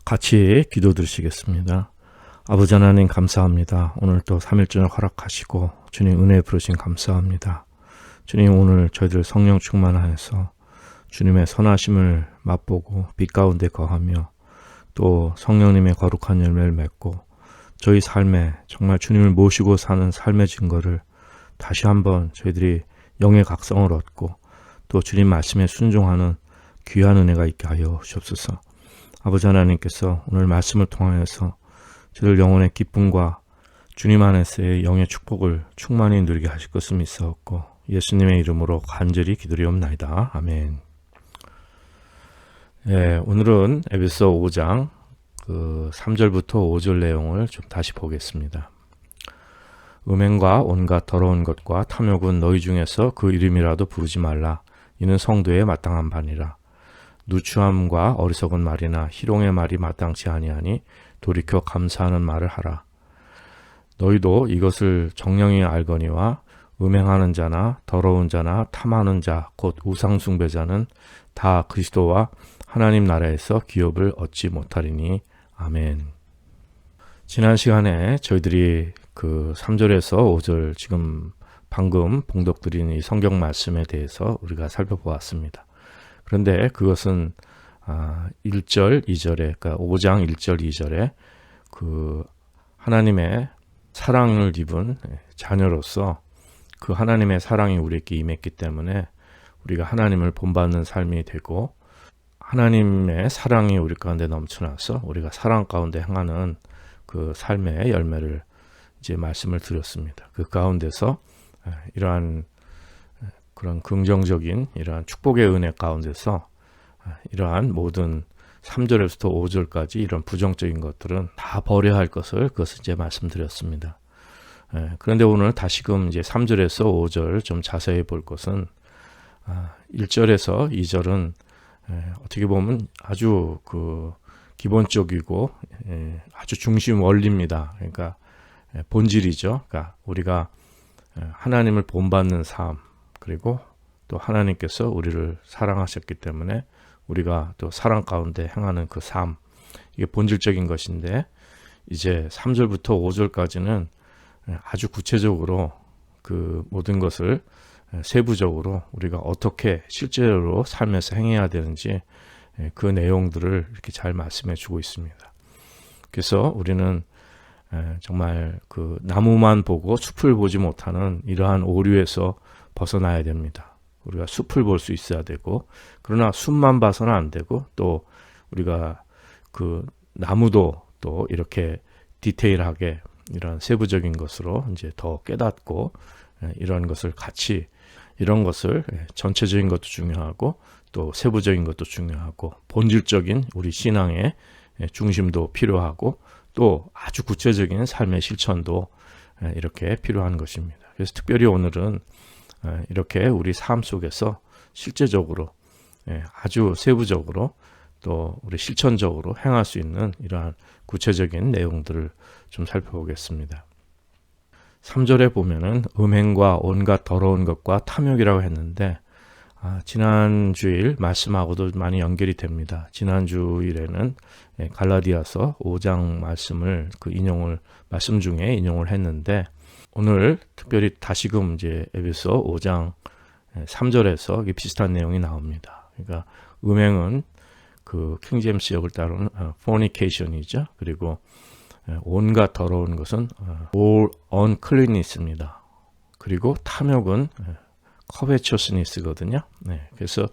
같이 기도 드리시겠습니다. 아버지 하나님 감사합니다. 오늘 또 3일 저녁 허락하시고 주님 은혜 부르신 감사합니다. 주님 오늘 저희들 성령 충만하여서 주님의 선하심을 맛보고 빛 가운데 거하며 또 성령님의 거룩한 열매를 맺고 저희 삶에 정말 주님을 모시고 사는 삶의 증거를 다시 한번 저희들이 영의 각성을 얻고 또 주님 말씀에 순종하는 귀한 은혜가 있게 하여 주옵소서. 아버지 하나님께서 오늘 말씀을 통하여서 저들 영혼의 기쁨과 주님 안에서의 영의 축복을 충만히 누리게 하실 것을 믿사옵고 예수님의 이름으로 간절히 기도리옵나이다. 아멘. 오늘은 에베소 5장 3절부터 5절 내용을 좀 다시 보겠습니다. 음행과 온갖 더러운 것과 탐욕은 너희 중에서 그 이름이라도 부르지 말라. 이는 성도에 마땅한 바니라. 누추함과 어리석은 말이나 희롱의 말이 마땅치 아니하니 돌이켜 감사하는 말을 하라. 너희도 이것을 정령이 알거니와 음행하는 자나 더러운 자나 탐하는 자 곧 우상숭배자는 다 그리스도와 하나님 나라에서 기업을 얻지 못하리니. 아멘. 지난 시간에 저희들이 3절에서 5절 지금 방금 봉독드린 이 성경 말씀에 대해서 우리가 살펴보았습니다. 그런데 그것은 1절, 2절에 그러니까 5장 1절, 2절에 하나님의 사랑을 입은 자녀로서 그 하나님의 사랑이 우리에게 임했기 때문에 우리가 하나님을 본받는 삶이 되고 하나님의 사랑이 우리 가운데 넘쳐나서 우리가 사랑 가운데 행하는 그 삶의 열매를 이제 말씀을 드렸습니다. 그 가운데서 이러한 그런 긍정적인 이러한 축복의 은혜 가운데서 이러한 모든 3절에서부터 5절까지 이런 부정적인 것들은 다 버려야 할 그것을 이제 말씀드렸습니다. 그런데 오늘 다시금 이제 3절에서 5절 좀 자세히 볼 것은 1절에서 2절은 어떻게 보면 아주 기본적이고 아주 중심 원리입니다. 그러니까 본질이죠. 그러니까 우리가 하나님을 본받는 삶, 그리고 또 하나님께서 우리를 사랑하셨기 때문에 우리가 또 사랑 가운데 행하는 그 삶, 이게 본질적인 것인데 이제 3절부터 5절까지는 아주 구체적으로 그 모든 것을 세부적으로 우리가 어떻게 실제로 삶에서 행해야 되는지 그 내용들을 이렇게 잘 말씀해 주고 있습니다. 그래서 우리는 정말 그 나무만 보고 숲을 보지 못하는 이러한 오류에서 벗어나야 됩니다. 우리가 숲을 볼 수 있어야 되고, 그러나 숲만 봐서는 안 되고, 또 우리가 그 나무도 또 이렇게 디테일하게 이런 세부적인 것으로 이제 더 깨닫고 이런 것을 같이 이런 것을 전체적인 것도 중요하고 또 세부적인 것도 중요하고 본질적인 우리 신앙의 중심도 필요하고 또 아주 구체적인 삶의 실천도 이렇게 필요한 것입니다. 그래서 특별히 오늘은 이렇게 우리 삶 속에서 실제적으로 아주 세부적으로 또 우리 실천적으로 행할 수 있는 이러한 구체적인 내용들을 좀 살펴보겠습니다. 3절에 보면은 음행과 온갖 더러운 것과 탐욕이라고 했는데 지난 주일 말씀하고도 많이 연결이 됩니다. 지난 주일에는 갈라디아서 5장 말씀을 말씀 중에 인용을 했는데 오늘 특별히 다시금 이제 에베소 5장 3절에서 비슷한 내용이 나옵니다. 그러니까 음행은 그 킹제임스 역을 따르는 fornication이죠. 그리고 온갖 더러운 것은 all uncleanness입니다. 그리고 탐욕은 covetousness거든요. 그래서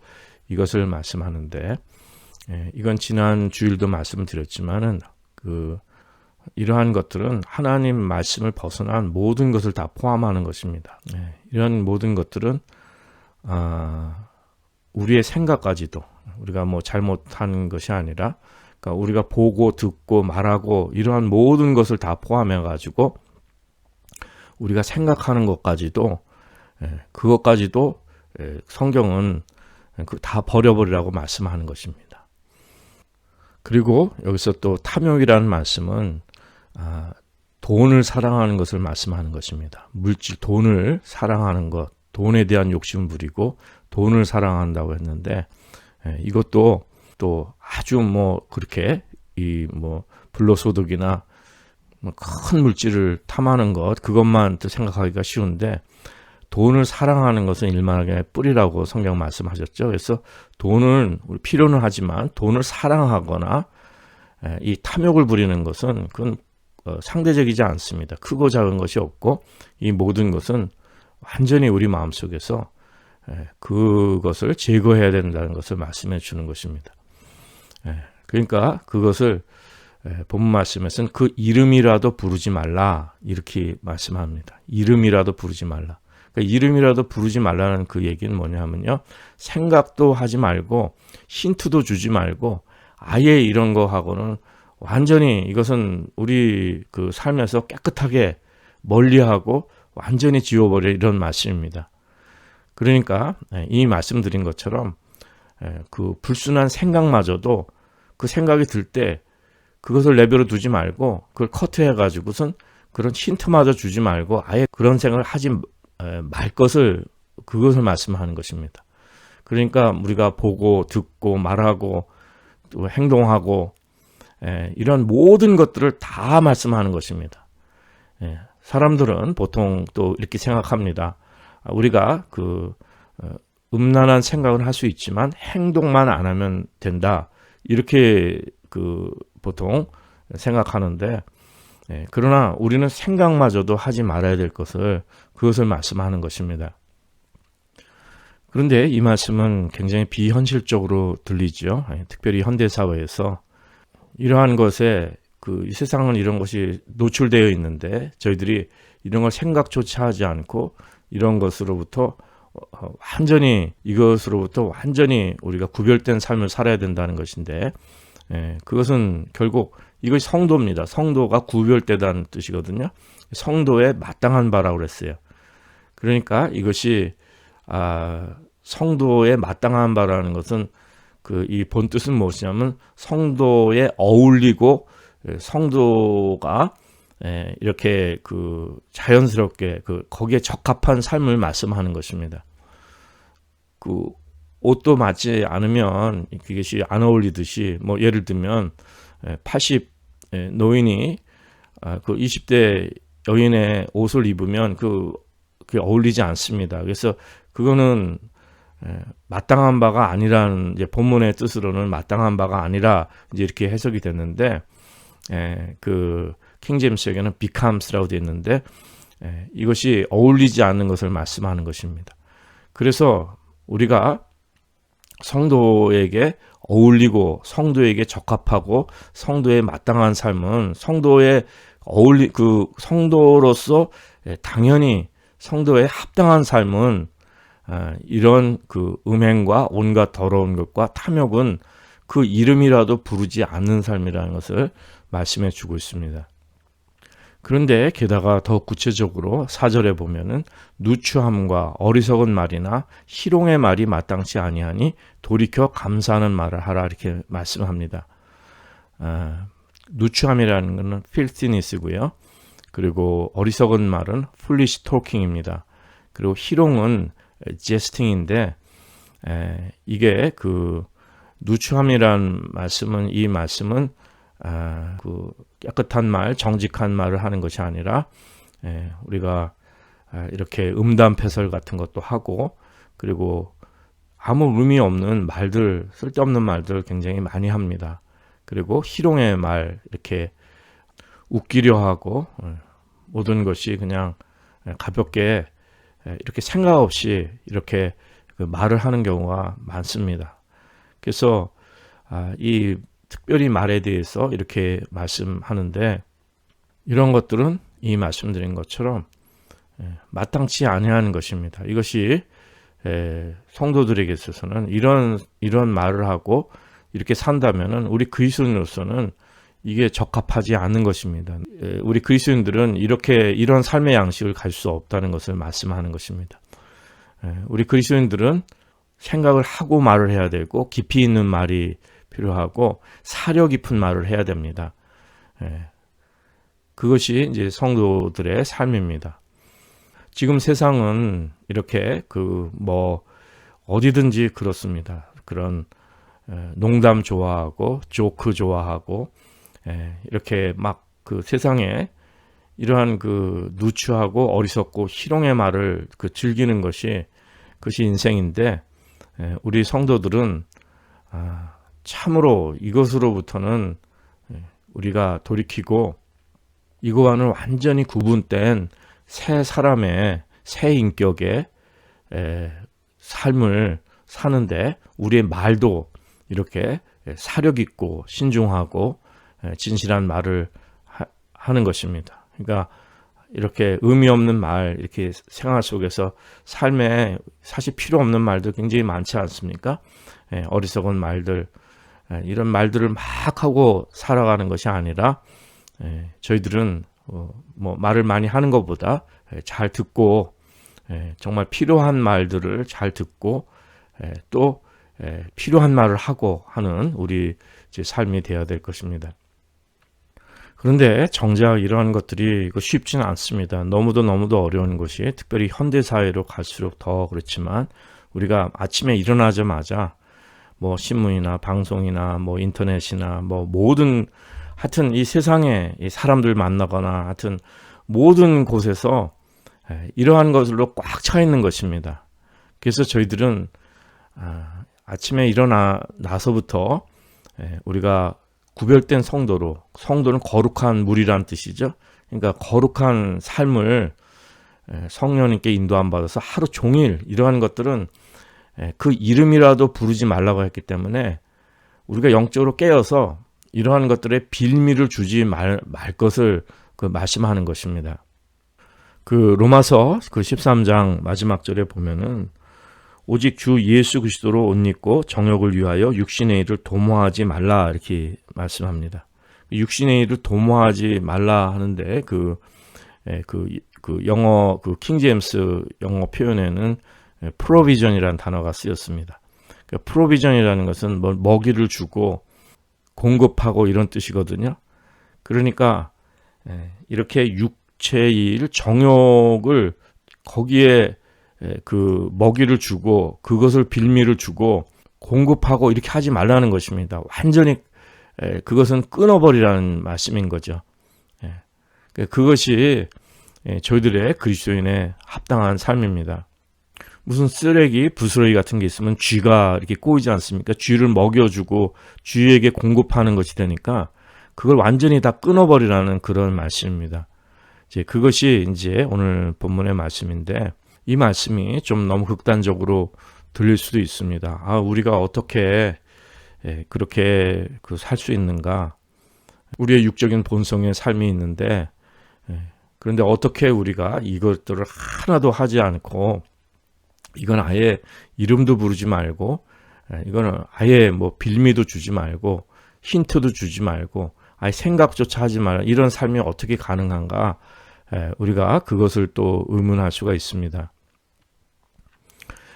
이것을 말씀하는데 이건 지난 주일도 말씀을 드렸지만은 이러한 것들은 하나님 말씀을 벗어난 모든 것을 다 포함하는 것입니다. 이런 모든 것들은 우리의 생각까지도 우리가 뭐 잘못한 것이 아니라 그러니까 우리가 보고 듣고 말하고 이러한 모든 것을 다 포함해 가지고 우리가 생각하는 것까지도 그것까지도 성경은 다 버려버리라고 말씀하는 것입니다. 그리고 여기서 또 탐욕이라는 말씀은 돈을 사랑하는 것을 말씀하는 것입니다. 물질, 돈을 사랑하는 것, 돈에 대한 욕심을 부리고 돈을 사랑한다고 했는데 이것도 또 아주 그렇게 이 뭐 불로소득이나 뭐 큰 물질을 탐하는 것, 그것만 또 생각하기가 쉬운데, 돈을 사랑하는 것은 일만하게 뿌리라고 성경 말씀하셨죠. 그래서 돈을 우리 필요는 하지만 돈을 사랑하거나 이 탐욕을 부리는 것은 그건 상대적이지 않습니다. 크고 작은 것이 없고 이 모든 것은 완전히 우리 마음속에서 그것을 제거해야 된다는 것을 말씀해 주는 것입니다. 그러니까 그것을 본문 말씀에서는 그 이름이라도 부르지 말라 이렇게 말씀합니다. 이름이라도 부르지 말라. 그러니까 이름이라도 부르지 말라는 그 얘기는 뭐냐면요, 생각도 하지 말고 힌트도 주지 말고 아예 이런 거 하고는 완전히 이것은 우리 그 삶에서 깨끗하게 멀리하고 완전히 지워버려, 이런 말씀입니다. 그러니까 이 말씀드린 것처럼 그 불순한 생각마저도 그 생각이 들 때 그것을 내버려 두지 말고 그걸 커트해 가지고선 그런 힌트마저 주지 말고 아예 그런 생각을 하지 말 것을, 그것을 말씀하는 것입니다. 그러니까 우리가 보고 듣고 말하고 또 행동하고 이런 모든 것들을 다 말씀하는 것입니다. 사람들은 보통 또 이렇게 생각합니다. 우리가 그 음란한 생각을 할 수 있지만 행동만 안 하면 된다, 이렇게 그 보통 생각하는데, 그러나 우리는 생각마저도 하지 말아야 될 것을, 그것을 말씀하는 것입니다. 그런데 이 말씀은 굉장히 비현실적으로 들리죠. 특별히 현대사회에서 이러한 것에 이 세상은 이런 것이 노출되어 있는데 저희들이 이런 걸 생각조차 하지 않고 이런 것으로부터 완전히, 이것으로부터 완전히 우리가 구별된 삶을 살아야 된다는 것인데, 그것은 결국 이것이 성도입니다. 성도가 구별되다는 뜻이거든요. 성도의 마땅한 바라고 그랬어요. 그러니까 이것이 성도의 마땅한 바라는 것은 이 본뜻은 무엇이냐면 성도에 어울리고 성도가 이렇게 그 자연스럽게 거기에 적합한 삶을 말씀하는 것입니다. 그 옷도 맞지 않으면 그것이 안 어울리듯이, 뭐 예를 들면 80 노인이 그 20대 여인의 옷을 입으면 그게 어울리지 않습니다. 그래서 그거는 마땅한 바가 아니라는, 이제 본문의 뜻으로는 마땅한 바가 아니라 이제 이렇게 해석이 됐는데, 그 킹제임스에게는 becomes라고 되어 있는데, 이것이 어울리지 않는 것을 말씀하는 것입니다. 그래서 우리가 성도에게 어울리고 성도에게 적합하고 성도에 마땅한 삶은 성도의 성도로서 당연히 성도에 합당한 삶은 이런 그 음행과 온갖 더러운 것과 탐욕은 그 이름이라도 부르지 않는 삶이라는 것을 말씀해 주고 있습니다. 그런데 게다가 더 구체적으로 4절에 보면은 누추함과 어리석은 말이나 희롱의 말이 마땅치 아니하니 돌이켜 감사하는 말을 하라, 이렇게 말씀합니다. 누추함이라는 것은 filthiness고요. 그리고 어리석은 말은 foolish talking입니다. 그리고 희롱은 jesting인데, 이게 그 누추함이란 말씀은, 이 말씀은 그 깨끗한 말, 정직한 말을 하는 것이 아니라 우리가 이렇게 음담패설 같은 것도 하고, 그리고 아무 의미 없는 말들, 쓸데없는 말들 굉장히 많이 합니다. 그리고 희롱의 말, 이렇게 웃기려 하고 모든 것이 그냥 가볍게 이렇게 생각 없이 이렇게 그 말을 하는 경우가 많습니다. 그래서 이 특별히 말에 대해서 이렇게 말씀하는데, 이런 것들은 이 말씀드린 것처럼 마땅치 아니하는 것입니다. 이것이 성도들에게 있어서는 이런 말을 하고 이렇게 산다면은 우리 그리스도인으로서는 이게 적합하지 않은 것입니다. 우리 그리스도인들은 이런 삶의 양식을 갈 수 없다는 것을 말씀하는 것입니다. 우리 그리스도인들은 생각을 하고 말을 해야 되고 깊이 있는 말이 필요하고 사려 깊은 말을 해야 됩니다. 그것이 이제 성도들의 삶입니다. 지금 세상은 이렇게 어디든지 그렇습니다. 그런 농담 좋아하고 조크 좋아하고 이렇게 막 그 세상에 이러한 그 누추하고 어리석고 희롱의 말을 그 즐기는 그것이 인생인데 우리 성도들은 참으로 이것으로부터는 우리가 돌이키고 이거와는 완전히 구분된 새 사람의 새 인격의 삶을 사는데 우리의 말도 이렇게 사력 있고 신중하고 진실한 말을 하는 것입니다. 그러니까 이렇게 의미 없는 말, 이렇게 생활 속에서 삶에 사실 필요 없는 말도 굉장히 많지 않습니까? 어리석은 말들, 이런 말들을 막 하고 살아가는 것이 아니라 저희들은 뭐 말을 많이 하는 것보다 잘 듣고 정말 필요한 말들을 잘 듣고 또 필요한 말을 하고 하는 우리 삶이 되어야 될 것입니다. 그런데 정작 이러한 것들이 쉽지는 않습니다. 너무도 어려운 것이 특별히 현대사회로 갈수록 더 그렇지만 우리가 아침에 일어나자마자 뭐 신문이나 방송이나 뭐 인터넷이나 뭐 모든 하여튼 이 세상에 이 사람들 만나거나 하여튼 모든 곳에서 이러한 것으로 꽉 차 있는 것입니다. 그래서 저희들은 아침에 일어나서부터 우리가 구별된 성도는 거룩한 물이란 뜻이죠. 그러니까 거룩한 삶을 성령님께 인도함 받아서 하루 종일 이러한 것들은 그 이름이라도 부르지 말라고 했기 때문에 우리가 영적으로 깨어서 이러한 것들에 빌미를 주지 말 것을 그 말씀하는 것입니다. 그 로마서 그 13장 마지막 절에 보면은 오직 주 예수 그리스도로 옷 입고 정욕을 위하여 육신의 일을 도모하지 말라 이렇게 말씀합니다. 육신의 일을 도모하지 말라 하는데 그 영어 그 킹제임스 영어 표현에는 프로비전이라는 단어가 쓰였습니다. 그러니까 프로비전이라는 것은 뭐 먹이를 주고 공급하고 이런 뜻이거든요. 그러니까 이렇게 육체의 일, 정욕을 거기에 그 먹이를 주고 그것을 빌미를 주고 공급하고 이렇게 하지 말라는 것입니다. 완전히 그것은 끊어버리라는 말씀인 거죠. 그것이 저희들의 그리스도인의 합당한 삶입니다. 무슨 쓰레기, 부스러기 같은 게 있으면 쥐가 이렇게 꼬이지 않습니까? 쥐를 먹여주고 쥐에게 공급하는 것이 되니까 그걸 완전히 다 끊어버리라는 그런 말씀입니다. 그것이 이제 오늘 본문의 말씀인데 이 말씀이 좀 너무 극단적으로 들릴 수도 있습니다. 우리가 어떻게 그렇게 살 수 있는가? 우리의 육적인 본성의 삶이 있는데 그런데 어떻게 우리가 이것들을 하나도 하지 않고 이건 아예 이름도 부르지 말고 이거는 아예 뭐 빌미도 주지 말고 힌트도 주지 말고 아예 생각조차 하지 말라 이런 삶이 어떻게 가능한가? 우리가 그것을 또 의문할 수가 있습니다.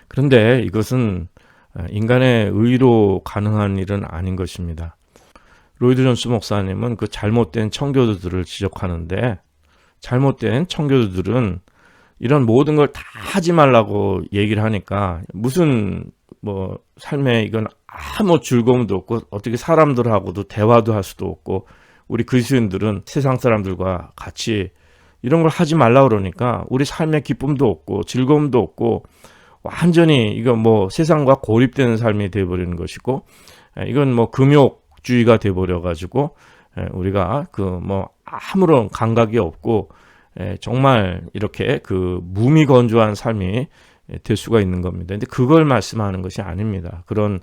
그런데 이것은 인간의 의로 가능한 일은 아닌 것입니다. 로이드 존스 목사님은 그 잘못된 청교도들을 지적하는데 잘못된 청교도들은 이런 모든 걸 다 하지 말라고 얘기를 하니까 무슨 뭐 삶에 이건 아무 즐거움도 없고 어떻게 사람들하고도 대화도 할 수도 없고 우리 그리스도인들은 세상 사람들과 같이 이런 걸 하지 말라 그러니까 우리 삶에 기쁨도 없고 즐거움도 없고 완전히 이거 뭐 세상과 고립되는 삶이 되어버리는 것이고 이건 뭐 금욕주의가 되어버려 가지고 우리가 그 뭐 아무런 감각이 없고 정말 이렇게 그 무미건조한 삶이 될 수가 있는 겁니다. 근데 그걸 말씀하는 것이 아닙니다. 그런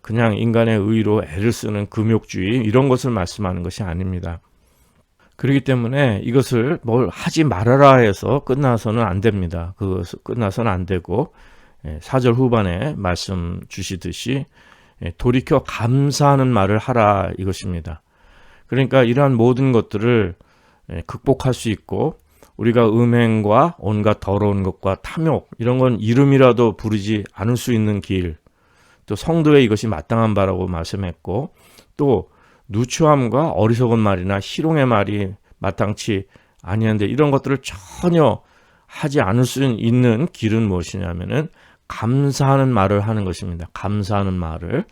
그냥 인간의 의로 애를 쓰는 금욕주의 이런 것을 말씀하는 것이 아닙니다. 그렇기 때문에 이것을 뭘 하지 말아라 해서 끝나서는 안 됩니다. 그것을 끝나서는 안 되고 4절 후반에 말씀 주시듯이 돌이켜 감사하는 말을 하라 이것입니다. 그러니까 이러한 모든 것들을 극복할 수 있고 우리가 음행과 온갖 더러운 것과 탐욕 이런 건 이름이라도 부르지 않을 수 있는 길, 또 성도의 이것이 마땅한 바라고 말씀했고 또 누추함과 어리석은 말이나 희롱의 말이 마땅치 아니한데 이런 것들을 전혀 하지 않을 수 있는 길은 무엇이냐면은 감사하는 말을 하는 것입니다. 감사하는 말을.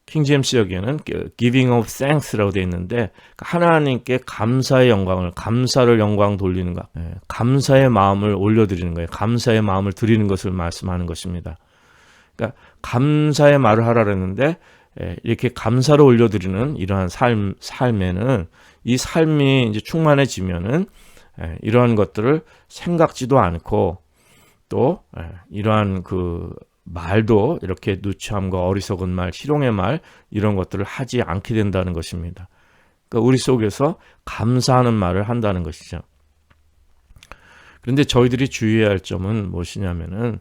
킹제임스 여기에는 giving of thanks라고 되어 있는데 하나님께 감사의 영광을, 감사를 영광 돌리는 것, 감사의 마음을 올려드리는 거예요. 감사의 마음을 드리는 것을 말씀하는 것입니다. 그러니까 감사의 말을 하라 했는데 이렇게 감사를 올려드리는 이러한 삶에는 이 삶이 이제 충만해지면은 이러한 것들을 생각지도 않고 또 이러한 그 말도 이렇게 누추함과 어리석은 말, 희롱의 말 이런 것들을 하지 않게 된다는 것입니다. 그러니까 우리 속에서 감사하는 말을 한다는 것이죠. 그런데 저희들이 주의해야 할 점은 무엇이냐면은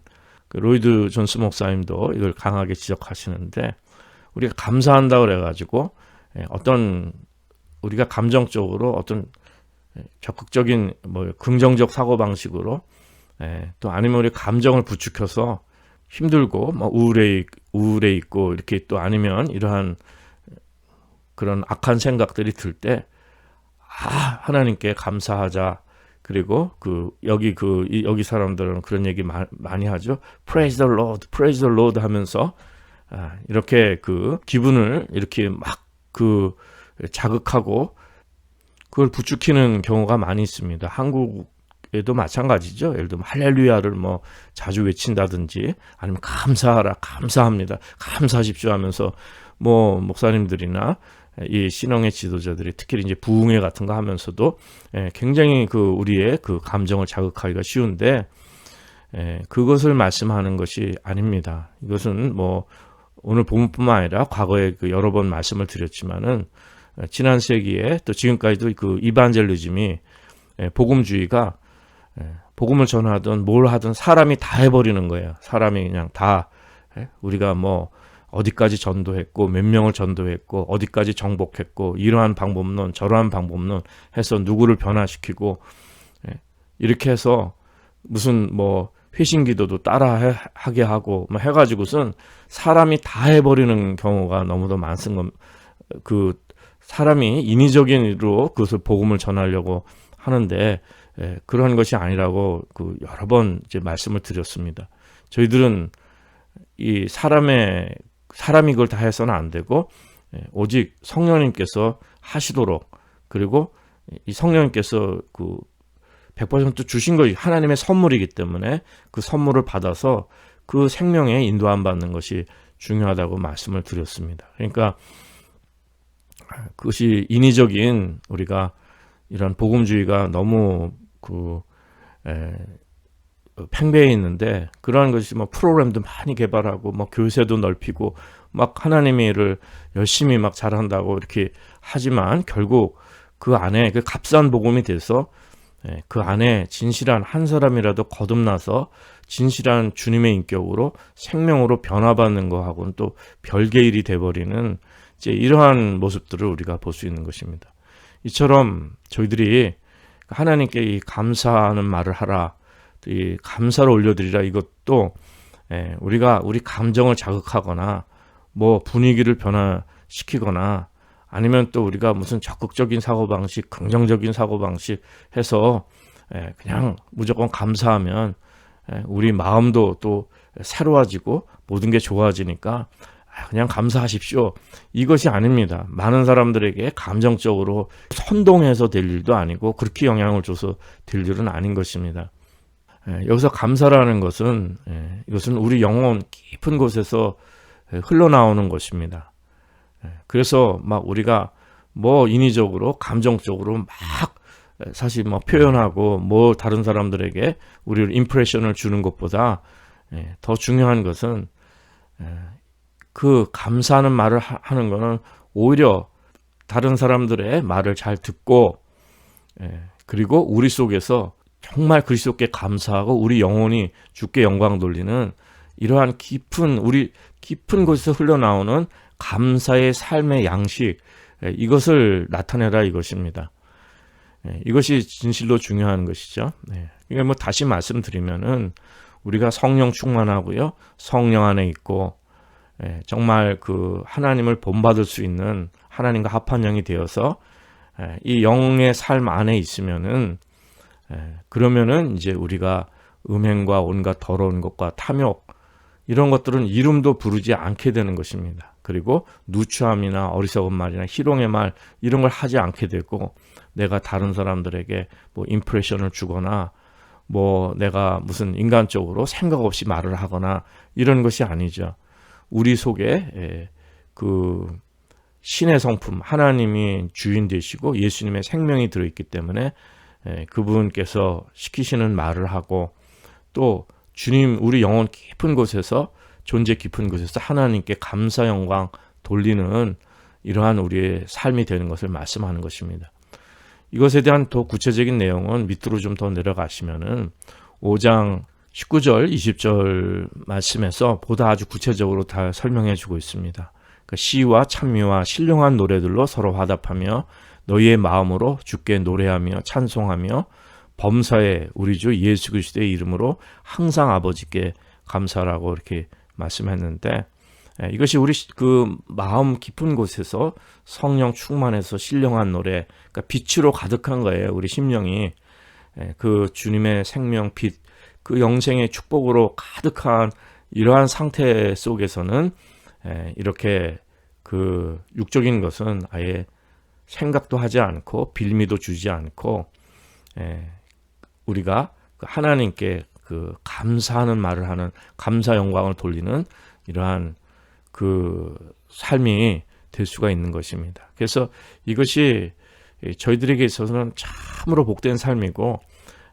그 로이드 존스 목사님도 이걸 강하게 지적하시는데 우리가 감사한다고 그래가지고 어떤 우리가 감정적으로 어떤 적극적인 뭐 긍정적 사고방식으로 또 아니면 우리 감정을 부추겨서 힘들고 뭐 우울해 있고 이렇게 또 아니면 이러한 그런 악한 생각들이 들 때 하나님께 감사하자. 그리고 여기 사람들은 그런 얘기 많이 하죠. Praise the Lord, Praise the Lord 하면서 이렇게 그 기분을 이렇게 막 자극하고 그걸 부추기는 경우가 많이 있습니다. 한국에도 마찬가지죠. 예를 들면 할렐루야를 뭐 자주 외친다든지 아니면 감사하라, 감사합니다, 감사하십시오 하면서 뭐 목사님들이나 이 신앙의 지도자들이 특히 이제 부흥회 같은 거 하면서도 굉장히 우리의 그 감정을 자극하기가 쉬운데 그것을 말씀하는 것이 아닙니다. 이것은 뭐 오늘 본문뿐만 아니라 과거에 여러 번 말씀을 드렸지만은 지난 세기에 또 지금까지도 그 이반젤리즘이 복음주의가 복음을 전하든 뭘 하든 사람이 다 해버리는 거예요. 사람이 그냥 다 우리가 뭐 어디까지 전도했고 몇 명을 전도했고 어디까지 정복했고 이러한 방법론 저러한 방법론 해서 누구를 변화시키고 이렇게 해서 무슨 뭐 회심기도도 따라 하게 하고 뭐 해가지고선 사람이 다 해버리는 경우가 너무도 많습니다. 사람이 인위적인으로 그것을 복음을 전하려고 하는데 그런 것이 아니라고 여러 번 이제 말씀을 드렸습니다. 저희들은 이 사람이 그걸 다 해서는 안 되고 오직 성령님께서 하시도록 그리고 이 성령님께서 100% 주신 것이 하나님의 선물이기 때문에 그 선물을 받아서 그 생명에 인도함 받는 것이 중요하다고 말씀을 드렸습니다. 그러니까 그것이 인위적인 우리가 이런 복음주의가 너무 팽배해 있는데 그러한 것이 뭐 프로그램도 많이 개발하고 뭐 교세도 넓히고 막 하나님의 일을 열심히 막 잘한다고 이렇게 하지만 결국 그 안에 그 값싼 복음이 돼서 그 안에 진실한 한 사람이라도 거듭나서 진실한 주님의 인격으로 생명으로 변화받는 거하고는 또 별개의 일이 돼버리는 이제 이러한 모습들을 우리가 볼 수 있는 것입니다. 이처럼 저희들이 하나님께 이 감사하는 말을 하라, 이 감사를 올려드리라 이것도 우리가 우리 감정을 자극하거나 뭐 분위기를 변화시키거나 아니면 또 우리가 무슨 적극적인 사고방식, 긍정적인 사고방식 해서 그냥 무조건 감사하면 우리 마음도 또 새로워지고 모든 게 좋아지니까 그냥 감사하십시오. 이것이 아닙니다. 많은 사람들에게 감정적으로 선동해서 될 일도 아니고 그렇게 영향을 줘서 될 일은 아닌 것입니다. 여기서 감사라는 것은 이것은 우리 영혼 깊은 곳에서 흘러나오는 것입니다. 그래서 막 우리가 뭐 인위적으로 감정적으로 막 사실 뭐 표현하고 뭐 다른 사람들에게 우리를 임프레션을 주는 것보다 더 중요한 것은 그 감사하는 말을 하는 거는 오히려 다른 사람들의 말을 잘 듣고 그리고 우리 속에서 정말 그리스도께 감사하고 우리 영혼이 주께 영광 돌리는 이러한 우리 깊은 곳에서 흘러나오는 감사의 삶의 양식 이것을 나타내라 이것입니다. 이것이 진실로 중요한 것이죠. 그러니까 뭐 다시 말씀드리면은 우리가 성령 충만하고요, 성령 안에 있고 정말 하나님을 본받을 수 있는 하나님과 합한 영이 되어서 이 영의 삶 안에 있으면은 그러면은 이제 우리가 음행과 온갖 더러운 것과 탐욕 이런 것들은 이름도 부르지 않게 되는 것입니다. 그리고 누추함이나 어리석은 말이나 희롱의 말 이런 걸 하지 않게 되고, 내가 다른 사람들에게 뭐 임프레션을 주거나 뭐 내가 무슨 인간적으로 생각 없이 말을 하거나 이런 것이 아니죠. 우리 속에 그 신의 성품, 하나님이 주인 되시고 예수님의 생명이 들어있기 때문에 그분께서 시키시는 말을 하고, 또 주님, 우리 영혼 깊은 곳에서, 존재 깊은 곳에서 하나님께 감사 영광 돌리는 이러한 우리의 삶이 되는 것을 말씀하는 것입니다. 이것에 대한 더 구체적인 내용은 밑으로 좀 더 내려가시면은 5장 19절, 20절 말씀에서 보다 아주 구체적으로 다 설명해 주고 있습니다. 그러니까 시와 찬미와 신령한 노래들로 서로 화답하며 너희의 마음으로 주께 노래하며 찬송하며 범사에 우리 주 예수 그리스도의 이름으로 항상 아버지께 감사라고 이렇게 말씀했는데, 이것이 우리 그 마음 깊은 곳에서 성령 충만해서 신령한 노래, 그러니까 빛으로 가득한 거예요. 우리 심령이 그 주님의 생명 빛, 그 영생의 축복으로 가득한 이러한 상태 속에서는 이렇게 그 육적인 것은 아예 생각도 하지 않고 빌미도 주지 않고 우리가 하나님께 그 감사하는 말을 하는, 감사 영광을 돌리는 이러한 그 삶이 될 수가 있는 것입니다. 그래서 이것이 저희들에게 있어서는 참으로 복된 삶이고,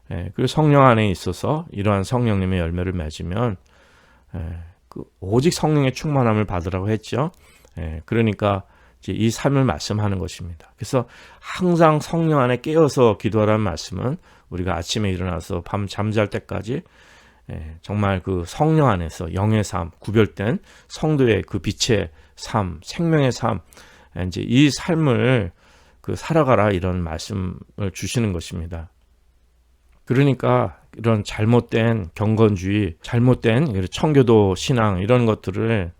그리고 성령 안에 있어서 이러한 성령님의 열매를 맺으면 오직 성령의 충만함을 받으라고 했죠. 그러니까 이제 이 삶을 말씀하는 것입니다. 그래서 항상 성령 안에 깨어서 기도하라는 말씀은 우리가 아침에 일어나서 밤 잠잘 때까지 정말 그 성령 안에서 영의 삶, 구별된 성도의 그 빛의 삶, 생명의 삶, 이제 이 삶을 그 살아가라, 이런 말씀을 주시는 것입니다. 그러니까 이런 잘못된 경건주의, 잘못된 청교도 신앙, 이런 것들을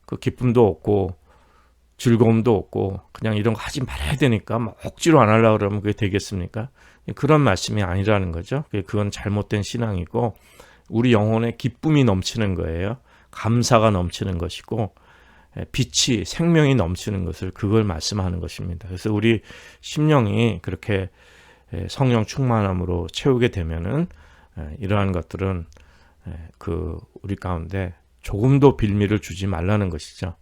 그 기쁨도 없고 즐거움도 없고 그냥 이런 거 하지 말아야 되니까 막 억지로 안 하려고 그러면 그게 되겠습니까? 그런 말씀이 아니라는 거죠. 그건 잘못된 신앙이고, 우리 영혼에 기쁨이 넘치는 거예요. 감사가 넘치는 것이고, 빛이, 생명이 넘치는 것을, 그걸 말씀하는 것입니다. 그래서 우리 심령이 그렇게 성령 충만함으로 채우게 되면은 이러한 것들은 그 우리 가운데 조금도 빌미를 주지 말라는 것이죠.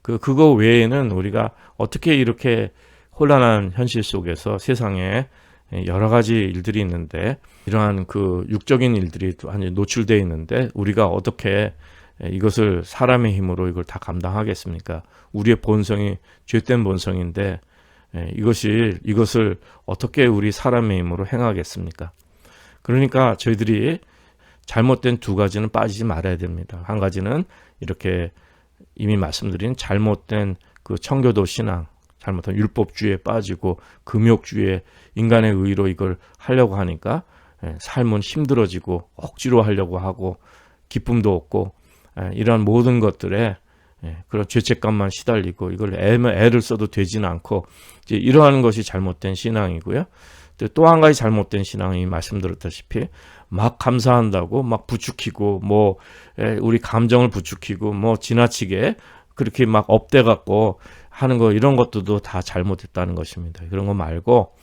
그거 외에는 우리가 어떻게 이렇게 혼란한 현실 속에서 세상에 여러 가지 일들이 있는데, 이러한 그 육적인 일들이 완전히 노출되어 있는데 우리가 어떻게 이것을 사람의 힘으로 이걸 다 감당하겠습니까? 우리의 본성이 죄된 본성인데 이것을 어떻게 우리 사람의 힘으로 행하겠습니까? 그러니까 저희들이 잘못된 두 가지는 빠지지 말아야 됩니다. 한 가지는 이렇게 이미 말씀드린 잘못된 그 청교도 신앙, 잘못한 율법주의에 빠지고 금욕주의에 인간의 의로 이걸 하려고 하니까 삶은 힘들어지고 억지로 하려고 하고 기쁨도 없고, 이러한 모든 것들에 그런 죄책감만 시달리고 이걸 애를 써도 되지는 않고, 이제 이러한 것이 잘못된 신앙이고요. 또 한 가지 잘못된 신앙이 말씀드렸다시피 막 감사한다고 막 부추기고, 뭐 우리 감정을 부추기고 뭐 지나치게 그렇게 막 업돼 갖고 하는 거, 이런 것들도 다 잘못했다는 것입니다. 그런 거 말고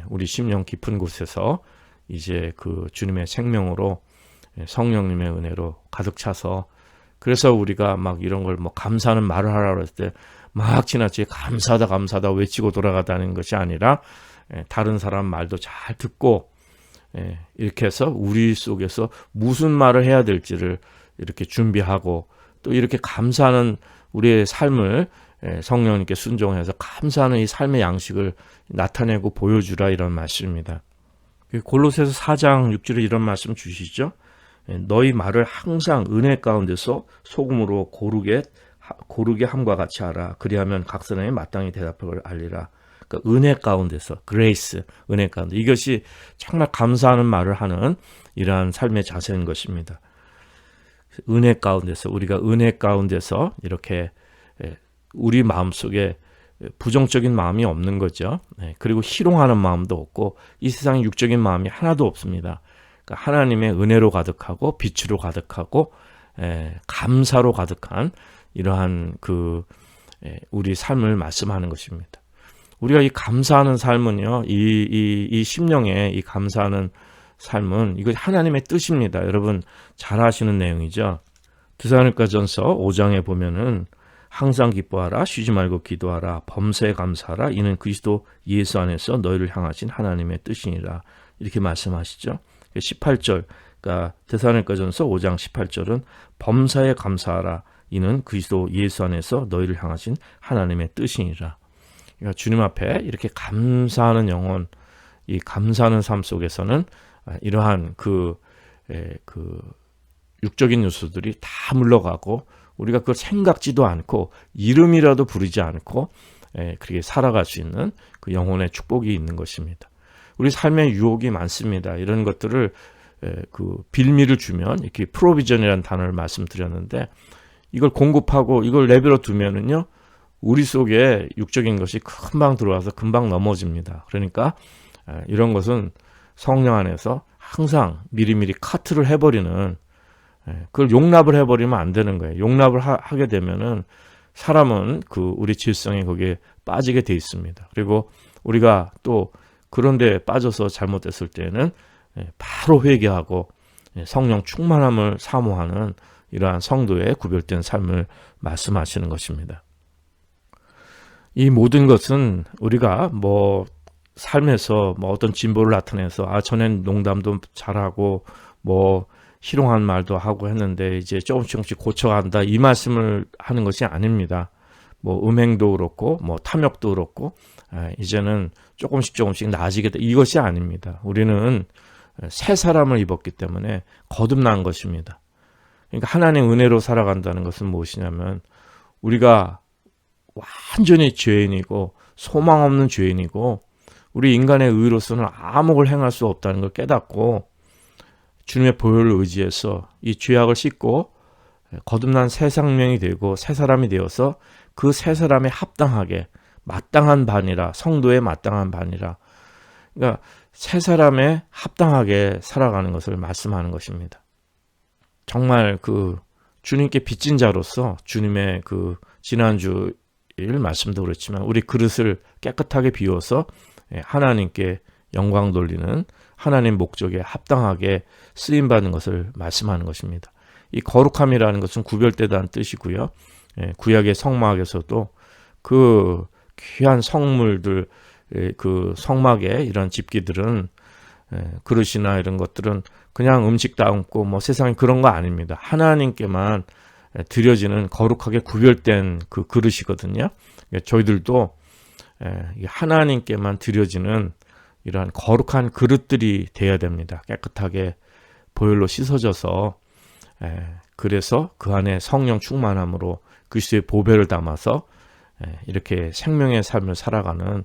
우리 심령 깊은 곳에서 이제 그 주님의 생명으로, 성령님의 은혜로 가득 차서, 그래서 우리가 막 이런 걸 뭐 감사하는 말을 하라고 했을 때 막 지나치게 감사하다 외치고 돌아가다는 것이 아니라 다른 사람 말도 잘 듣고 이렇게 해서 우리 속에서 무슨 말을 해야 될지를 이렇게 준비하고, 또 이렇게 감사하는 우리의 삶을 성령님께 순종해서 감사하는 이 삶의 양식을 나타내고 보여주라, 이런 말씀입니다. 골로새서 4장 6절에 이런 말씀 주시죠. 너희 말을 항상 은혜 가운데서 소금으로 고르게 함과 같이 하라. 그리하면 각 사람이 마땅히 대답을 알리라. 그러니까 은혜 가운데서, 그레이스, 은혜 가운데, 이것이 정말 감사하는 말을 하는 이러한 삶의 자세인 것입니다. 은혜 가운데서, 우리가 은혜 가운데서 이렇게 우리 마음속에 부정적인 마음이 없는 거죠. 그리고 희롱하는 마음도 없고 이 세상에 육적인 마음이 하나도 없습니다. 그러니까 하나님의 은혜로 가득하고 빛으로 가득하고 감사로 가득한 이러한 우리 삶을 말씀하는 것입니다. 우리가 이 감사하는 삶은요, 이 심령의 이 감사하는 삶은 이거 하나님의 뜻입니다. 여러분 잘 아시는 내용이죠. 데살로니가전서 5장에 보면은 항상 기뻐하라, 쉬지 말고 기도하라, 범사에 감사하라, 이는 그리스도 예수 안에서 너희를 향하신 하나님의 뜻이니라, 이렇게 말씀하시죠. 18절, 그러니까 데살로니가전서 5장 18절은 범사에 감사하라, 이는 그리스도 예수 안에서 너희를 향하신 하나님의 뜻이니라. 그러니까 주님 앞에 이렇게 감사하는 영혼, 이 감사하는 삶 속에서는 이러한 육적인 요소들이 다 물러가고 우리가 그걸 생각지도 않고 이름이라도 부르지 않고 그렇게 살아갈 수 있는 그 영혼의 축복이 있는 것입니다. 우리 삶에 유혹이 많습니다. 이런 것들을 빌미를 주면, 이렇게 프로비전이라는 단어를 말씀드렸는데, 이걸 공급하고 이걸 내버려 두면은요, 우리 속에 육적인 것이 금방 들어와서 금방 넘어집니다. 그러니까 이런 것은 성령 안에서 항상 미리미리 카트를 해버리는, 그걸 용납을 해버리면 안 되는 거예요. 용납을 하게 되면은 사람은 우리 질성이 거기에 빠지게 돼 있습니다. 그리고 우리가 또 그런데 빠져서 잘못됐을 때는 바로 회개하고 성령 충만함을 사모하는 이러한 성도의 구별된 삶을 말씀하시는 것입니다. 이 모든 것은 우리가 삶에서 어떤 진보를 나타내서 전엔 농담도 잘하고 희롱한 말도 하고 했는데 이제 조금씩 고쳐간다, 이 말씀을 하는 것이 아닙니다. 음행도 그렇고 탐욕도 그렇고 이제는 조금씩 나아지겠다, 이것이 아닙니다. 우리는 새 사람을 입었기 때문에 거듭난 것입니다. 그러니까 하나님 은혜로 살아간다는 것은 무엇이냐면, 우리가 완전히 죄인이고 소망 없는 죄인이고 우리 인간의 의로서는 아무 걸 행할 수 없다는 걸 깨닫고 주님의 보혈을 의지해서 이 죄악을 씻고 거듭난 새 생명이 되고 새 사람이 되어서 그 새 사람에 합당하게 마땅한 반이라, 성도의 마땅한 반이라, 그러니까 새 사람에 합당하게 살아가는 것을 말씀하는 것입니다. 정말 주님께 빚진 자로서 주님의 지난주 일 말씀도 그렇지만 우리 그릇을 깨끗하게 비워서 하나님께 영광 돌리는 하나님 목적에 합당하게 쓰임받는 것을 말씀하는 것입니다. 이 거룩함이라는 것은 구별되다는 뜻이고요. 구약의 성막에서도 그 귀한 성물들, 그 성막의 이런 집기들은, 그릇이나 이런 것들은 그냥 음식 담고 세상에 그런 거 아닙니다. 하나님께만 드려지는 거룩하게 구별된 그 그릇이거든요. 저희들도 하나님께만 드려지는 이러한 거룩한 그릇들이 되어야 됩니다. 깨끗하게 보혈로 씻어져서, 그래서 그 안에 성령 충만함으로 그리스도의 보배를 담아서 이렇게 생명의 삶을 살아가는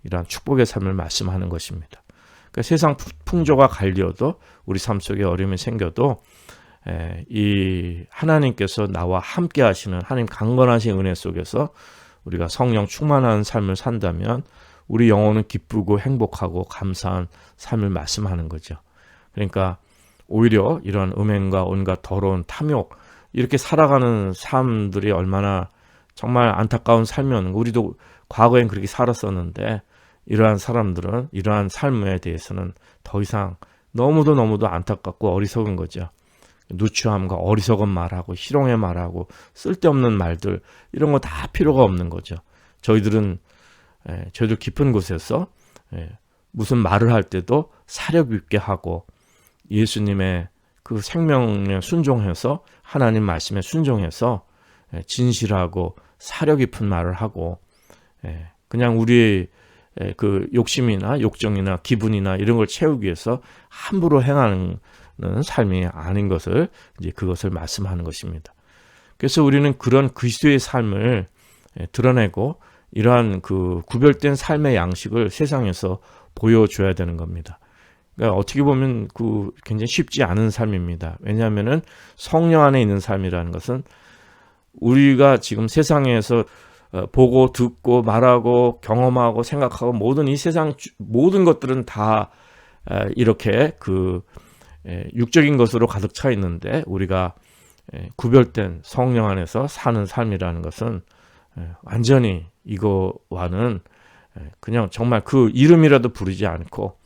이러한 축복의 삶을 말씀하는 것입니다. 그러니까 세상 풍조가 갈려도, 우리 삶 속에 어려움이 생겨도 이 하나님께서 나와 함께 하시는 하나님 강건하신 은혜 속에서 우리가 성령 충만한 삶을 산다면 우리 영혼은 기쁘고 행복하고 감사한 삶을 말씀하는 거죠. 그러니까 오히려 이런 음행과 온갖 더러운 탐욕, 이렇게 살아가는 사람들이 얼마나 정말 안타까운 삶이었는가. 우리도 과거엔 그렇게 살았었는데 이러한 사람들은 이러한 삶에 대해서는 더 이상 너무도 안타깝고 어리석은 거죠. 누추함과 어리석은 말하고 희롱의 말하고 쓸데없는 말들, 이런 거 다 필요가 없는 거죠. 저희들 깊은 곳에서 무슨 말을 할 때도 사력 있게 하고 예수님의 그 생명에 순종해서, 하나님 말씀에 순종해서 진실하고 사력 깊은 말을 하고, 그냥 우리의 그 욕심이나 욕정이나 기분이나 이런 걸 채우기 위해서 함부로 행하는 삶이 아닌 것을, 이제 그것을 말씀하는 것입니다. 그래서 우리는 그런 그리스도의 삶을 드러내고 이러한 그 구별된 삶의 양식을 세상에서 보여줘야 되는 겁니다. 그러니까 어떻게 보면 굉장히 쉽지 않은 삶입니다. 왜냐하면은 성령 안에 있는 삶이라는 것은 우리가 지금 세상에서 보고 듣고 말하고 경험하고 생각하고 모든 이 세상 모든 것들은 다 이렇게 육적인 것으로 가득 차 있는데, 우리가 구별된 성령 안에서 사는 삶이라는 것은 완전히 이거와는 그냥 정말 그 이름이라도 부르지 않고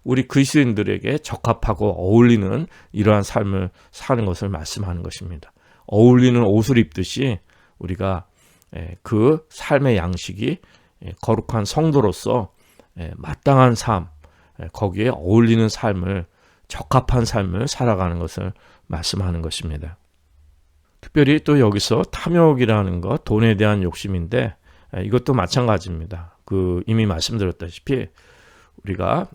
우리 그리스도인들에게 적합하고 어울리는 이러한 삶을 사는 것을 말씀하는 것입니다. 어울리는 옷을 입듯이 우리가 그 삶의 양식이 거룩한 성도로서 마땅한 삶, 거기에 어울리는 삶을, 적합한 삶을 살아가는 것을 말씀하는 것입니다. 특별히 또 여기서 탐욕이라는 것, 돈에 대한 욕심인데 이것도 마찬가지입니다. 이미 말씀드렸다시피 우리가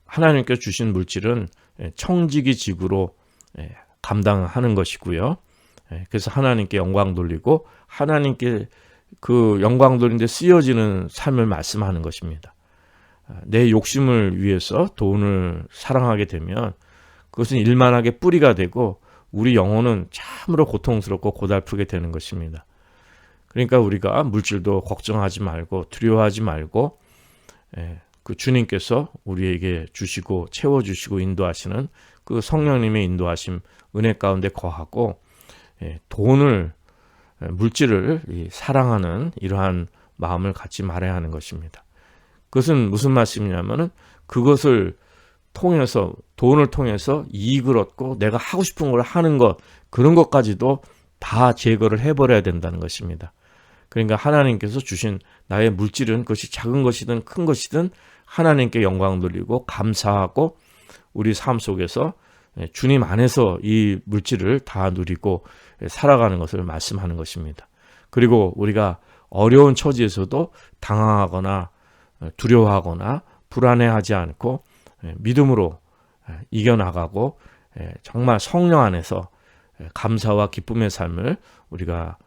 하나님께 주신 물질은 청지기 지구로 감당하는 것이고요. 그래서 하나님께 영광 돌리고 하나님께 그 영광 돌리는데 쓰여지는 삶을 말씀하는 것입니다. 내 욕심을 위해서 돈을 사랑하게 되면 그것은 일만하게 뿌리가 되고 우리 영혼은 참으로 고통스럽고 고달프게 되는 것입니다. 그러니까 우리가 물질도 걱정하지 말고 두려워하지 말고 그 주님께서 우리에게 주시고 채워주시고 인도하시는 그 성령님의 인도하심 은혜 가운데 거하고 돈을 물질을 사랑하는 이러한 마음을 갖지 말아야 하는 것입니다. 그것은 무슨 말씀이냐면은 그것을 통해서 돈을 통해서 이익을 얻고 내가 하고 싶은 걸 하는 것 그런 것까지도 다 제거를 해버려야 된다는 것입니다. 그러니까 하나님께서 주신 나의 물질은 그것이 작은 것이든 큰 것이든 하나님께 영광 돌리고 감사하고 우리 삶 속에서 주님 안에서 이 물질을 다 누리고 살아가는 것을 말씀하는 것입니다. 그리고 우리가 어려운 처지에서도 당황하거나 두려워하거나 불안해하지 않고 믿음으로 이겨나가고 정말 성령 안에서 감사와 기쁨의 삶을 우리가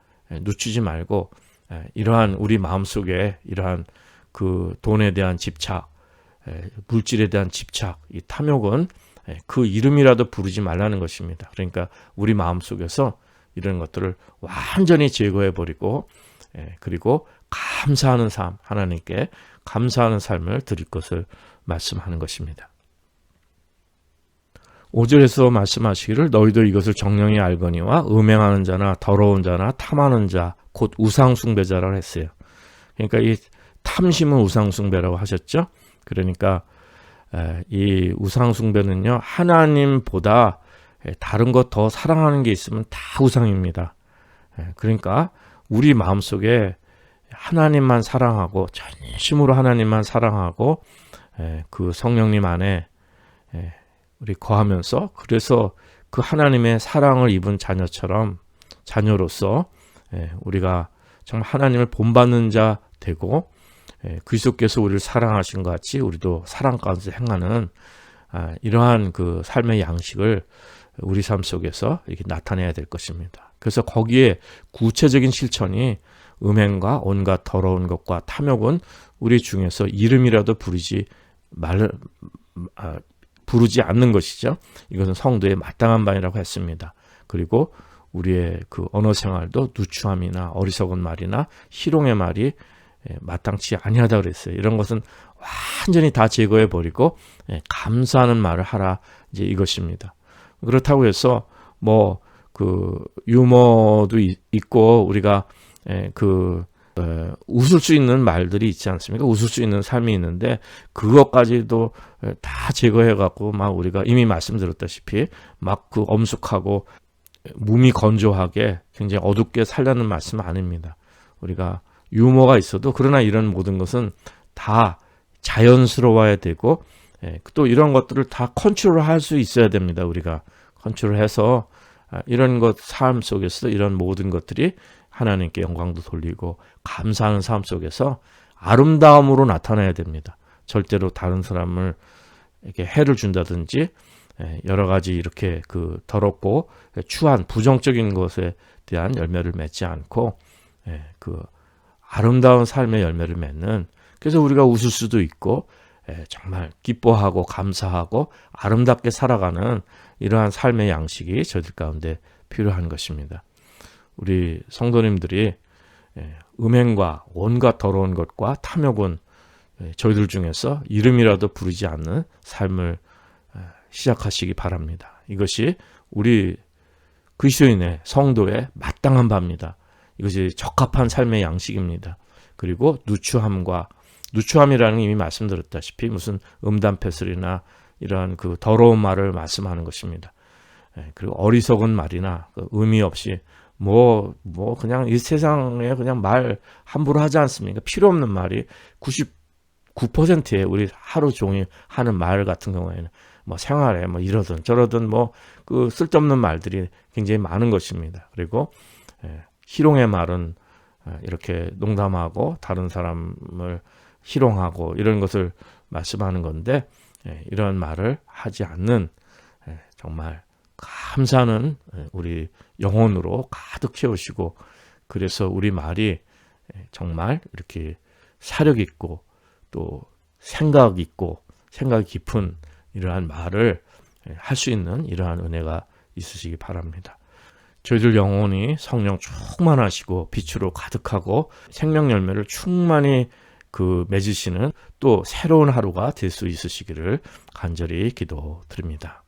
놓치지 말고 이러한 우리 마음속에 이러한 그 돈에 대한 집착, 물질에 대한 집착, 이 탐욕은 그 이름이라도 부르지 말라는 것입니다. 그러니까 우리 마음속에서 이런 것들을 완전히 제거해버리고 그리고 감사하는 삶, 하나님께 감사하는 삶을 드릴 것을 말씀하는 것입니다. 5절에서 말씀하시기를 너희도 이것을 정령이 알거니와 음행하는 자나 더러운 자나 탐하는 자 곧 우상숭배자라고 했어요. 그러니까 이 탐심은 우상숭배라고 하셨죠. 그러니까 이 우상숭배는요 하나님보다 다른 것 더 사랑하는 게 있으면 다 우상입니다. 그러니까 우리 마음속에 하나님만 사랑하고 전심으로 하나님만 사랑하고 그 성령님 안에 우리 거하면서 그래서 그 하나님의 사랑을 입은 자녀로서 우리가 정말 하나님을 본받는 자 되고 그리스도께서 우리를 사랑하신 것 같이 우리도 사랑 가운데 행하는 이러한 그 삶의 양식을 우리 삶 속에서 이렇게 나타내야 될 것입니다. 그래서 거기에 구체적인 실천이 음행과 온갖 더러운 것과 탐욕은 우리 중에서 이름이라도 부르지 않는 것이죠. 이것은 성도의 마땅한 바이라고 했습니다. 그리고 우리의 그 언어 생활도 누추함이나 어리석은 말이나 희롱의 말이 마땅치 아니하다 그랬어요. 이런 것은 완전히 다 제거해 버리고 감사하는 말을 하라 이제 이것입니다. 그렇다고 해서 뭐 그 유머도 있고 우리가 웃을 수 있는 말들이 있지 않습니까? 웃을 수 있는 삶이 있는데 그것까지도 다 제거해 갖고 막 우리가 이미 말씀드렸다시피 막 그 엄숙하고 몸이 건조하게 굉장히 어둡게 살려는 말씀은 아닙니다. 우리가 유머가 있어도 그러나 이런 모든 것은 다 자연스러워야 되고 또 이런 것들을 다 컨트롤할 수 있어야 됩니다. 우리가 컨트롤해서 이런 것 삶 속에서 이런 모든 것들이 하나님께 영광도 돌리고 감사하는 삶 속에서 아름다움으로 나타나야 됩니다. 절대로 다른 사람을 이렇게 해를 준다든지 여러 가지 이렇게 그 더럽고 추한 부정적인 것에 대한 열매를 맺지 않고 그 아름다운 삶의 열매를 맺는 그래서 우리가 웃을 수도 있고 정말 기뻐하고 감사하고 아름답게 살아가는 이러한 삶의 양식이 저희들 가운데 필요한 것입니다. 우리 성도님들이 음행과 온갖 더러운 것과 탐욕은 저희들 중에서 이름이라도 부르지 않는 삶을 시작하시기 바랍니다. 이것이 우리 그리스도인의 성도의 마땅한 바입니다. 이것이 적합한 삶의 양식입니다. 그리고 누추함이라는 게 이미 말씀드렸다시피 무슨 음담패설이나 이러한 그 더러운 말을 말씀하는 것입니다. 그리고 어리석은 말이나 의미 없이 그냥 이 세상에 그냥 말 함부로 하지 않습니까? 필요 없는 말이 99%의 우리 하루 종일 하는 말 같은 경우에는 생활에 이러든 저러든 그 쓸데없는 말들이 굉장히 많은 것입니다. 그리고 희롱의 말은 이렇게 농담하고 다른 사람을 희롱하고 이런 것을 말씀하는 건데, 이런 말을 하지 않는 정말 감사는 우리 영혼으로 가득 채우시고, 그래서 우리 말이 정말 이렇게 사력 있고 또 생각 있고 생각 깊은 이러한 말을 할 수 있는 이러한 은혜가 있으시기 바랍니다. 저희들 영혼이 성령 충만하시고 빛으로 가득하고 생명 열매를 충만히 맺으시는 또 새로운 하루가 될 수 있으시기를 간절히 기도드립니다.